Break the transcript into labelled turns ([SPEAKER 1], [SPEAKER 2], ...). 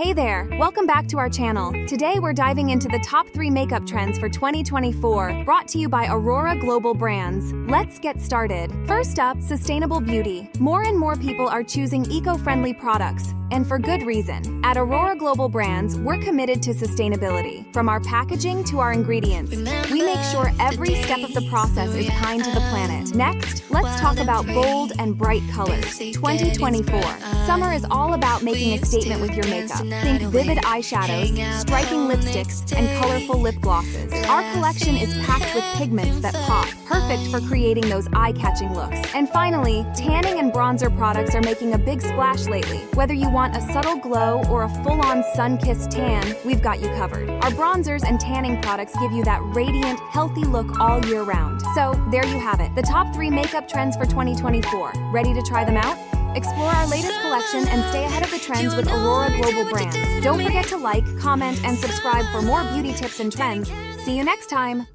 [SPEAKER 1] Hey there, welcome back to our channel. Today we're diving into the top 3 makeup trends for 2024, brought to you by Aurora Global Brands. Let's get started. First up, sustainable beauty. More and more people are choosing eco-friendly products, and for good reason. At Aurora Global Brands, we're committed to sustainability. From our packaging to our ingredients, we make sure every step of the process is kind to the planet. Next, let's talk about bold and bright colors. 2024. Summer is all about making a statement with your makeup. Think vivid eyeshadows, striking lipsticks, and colorful lip glosses. Our collection is packed with pigments that pop, perfect for creating those eye-catching looks. And finally, tanning and bronzer products are making a big splash lately. Whether you want a subtle glow or a full-on sun-kissed tan, we've got you covered. Our bronzers and tanning products give you that radiant, healthy look all year round. So, there you have it, the top 3 makeup trends for 2024. Ready to try them out? Explore our latest collection and stay ahead of the trends with Aurora Global Brands. Don't forget to like, comment, and subscribe for more beauty tips and trends. See you next time!